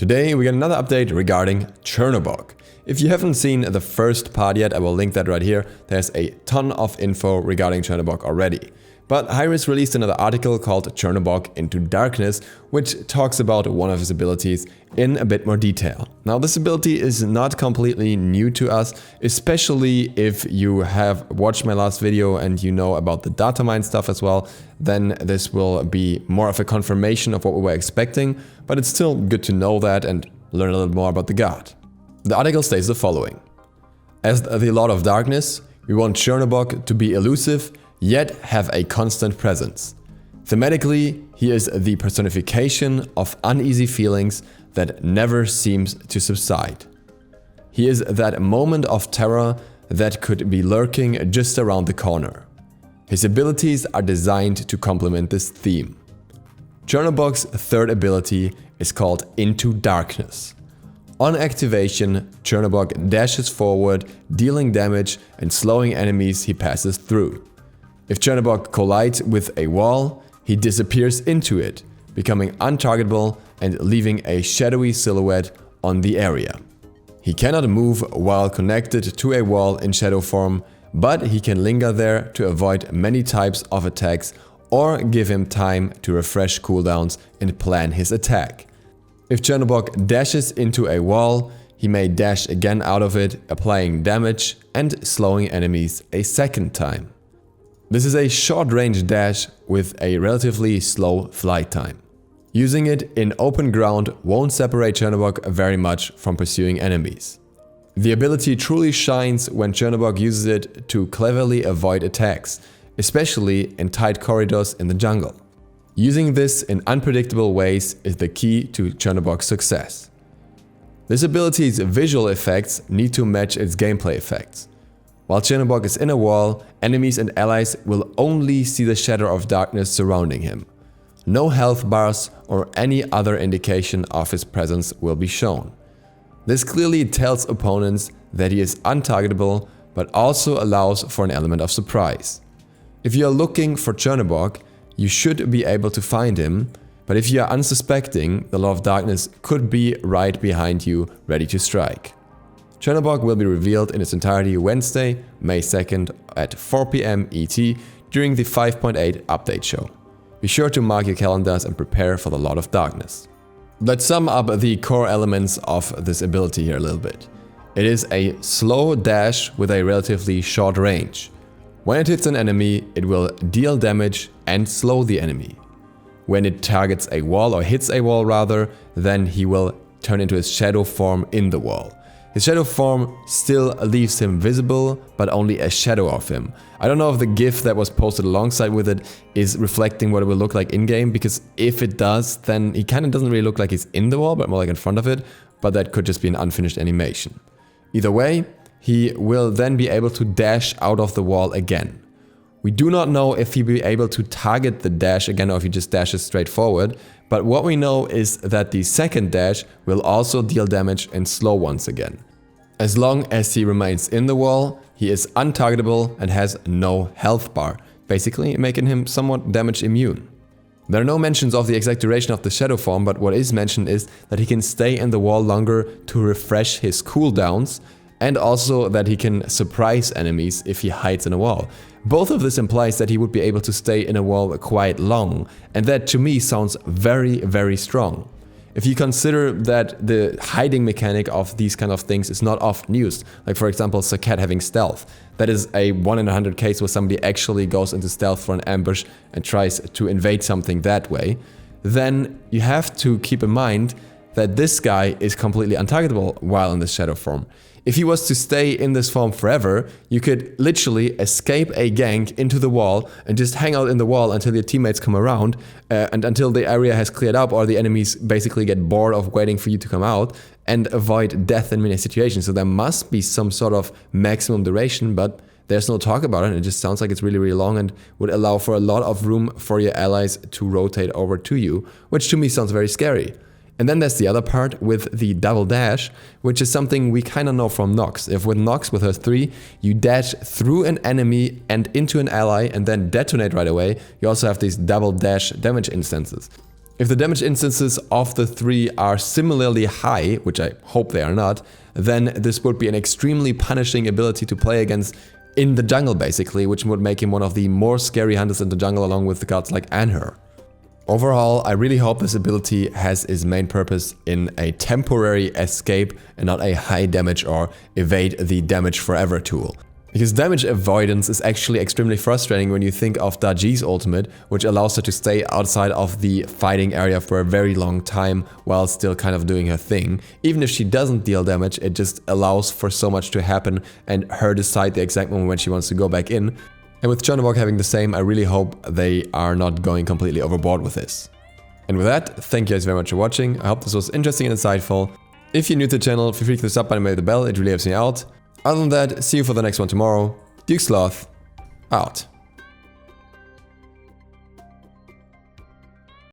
Today we got another update regarding Chernobog. If you haven't seen the first part yet, I will link that right here. There's a ton of info regarding Chernobog already. But Hi-Rez released another article called Chernobog Into Darkness, which talks about one of his abilities in a bit more detail. Now, this ability is not completely new to us, especially if you have watched my last video and you know about the data mine stuff as well, then this will be more of a confirmation of what we were expecting, but it's still good to know that and learn a little more about the god. The article states the following. As the Lord of Darkness, we want Chernobog to be elusive, yet have a constant presence. Thematically, he is the personification of uneasy feelings that never seems to subside. He is that moment of terror that could be lurking just around the corner. His abilities are designed to complement this theme. Chernobog's third ability is called Into Darkness. On activation, Chernobog dashes forward, dealing damage and slowing enemies he passes through. If Chernobog collides with a wall, he disappears into it, becoming untargetable and leaving a shadowy silhouette on the area. He cannot move while connected to a wall in shadow form, but he can linger there to avoid many types of attacks or give him time to refresh cooldowns and plan his attack. If Chernobog dashes into a wall, he may dash again out of it, applying damage and slowing enemies a second time. This is a short-range dash with a relatively slow flight time. Using it in open ground won't separate Chernobog very much from pursuing enemies. The ability truly shines when Chernobog uses it to cleverly avoid attacks, especially in tight corridors in the jungle. Using this in unpredictable ways is the key to Chernobog's success. This ability's visual effects need to match its gameplay effects. While Chernobog is in a wall, enemies and allies will only see the shadow of darkness surrounding him. No health bars or any other indication of his presence will be shown. This clearly tells opponents that he is untargetable, but also allows for an element of surprise. If you are looking for Chernobog, you should be able to find him, but if you are unsuspecting, the Lord of Darkness could be right behind you, ready to strike. Chernobog will be revealed in its entirety Wednesday, May 2nd at 4 PM ET during the 5.8 update show. Be sure to mark your calendars and prepare for the Lord of Darkness. Let's sum up the core elements of this ability here a little bit. It is a slow dash with a relatively short range. When it hits an enemy, it will deal damage and slow the enemy. When it targets a wall, or hits a wall rather, then he will turn into his shadow form in the wall. His shadow form still leaves him visible, but only a shadow of him. I don't know if the GIF that was posted alongside with it is reflecting what it will look like in-game, because if it does, then he kind of doesn't really look like he's in the wall, but more like in front of it, but that could just be an unfinished animation. Either way, he will then be able to dash out of the wall again. We do not know if he'll be able to target the dash again or if he just dashes straight forward, but what we know is that the second dash will also deal damage and slow once again. As long as he remains in the wall, he is untargetable and has no health bar, basically making him somewhat damage immune. There are no mentions of the exact duration of the shadow form, but what is mentioned is that he can stay in the wall longer to refresh his cooldowns, and also that he can surprise enemies if he hides in a wall. Both of this implies that he would be able to stay in a wall quite long, and that to me sounds very, very strong. If you consider that the hiding mechanic of these kind of things is not often used, like for example Saket having stealth, that is a 1 in 100 case where somebody actually goes into stealth for an ambush and tries to invade something that way, then you have to keep in mind that this guy is completely untargetable while in the shadow form. If he was to stay in this form forever, you could literally escape a gank into the wall and just hang out in the wall until your teammates come around and until the area has cleared up or the enemies basically get bored of waiting for you to come out and avoid death in many situations. So there must be some sort of maximum duration, but there's no talk about it, and it just sounds like it's really, really long and would allow for a lot of room for your allies to rotate over to you, which to me sounds very scary. And then there's the other part with the double dash, which is something we kind of know from Nox. If with Nox, with her 3, you dash through an enemy and into an ally and then detonate right away, you also have these double dash damage instances. If the damage instances of the 3 are similarly high, which I hope they are not, then this would be an extremely punishing ability to play against in the jungle basically, which would make him one of the more scary hunters in the jungle along with the gods like Anhur. Overall, I really hope this ability has its main purpose in a temporary escape and not a high damage or evade the damage forever tool. Because damage avoidance is actually extremely frustrating when you think of Daji's ultimate, which allows her to stay outside of the fighting area for a very long time while still kind of doing her thing. Even if she doesn't deal damage, it just allows for so much to happen and her decide the exact moment when she wants to go back in. And with Chernobog having the same, I really hope they are not going completely overboard with this. And with that, thank you guys very much for watching. I hope this was interesting and insightful. If you're new to the channel, feel free to click the sub button and hit the bell, it really helps me out. Other than that, see you for the next one tomorrow. DukeSloth, out.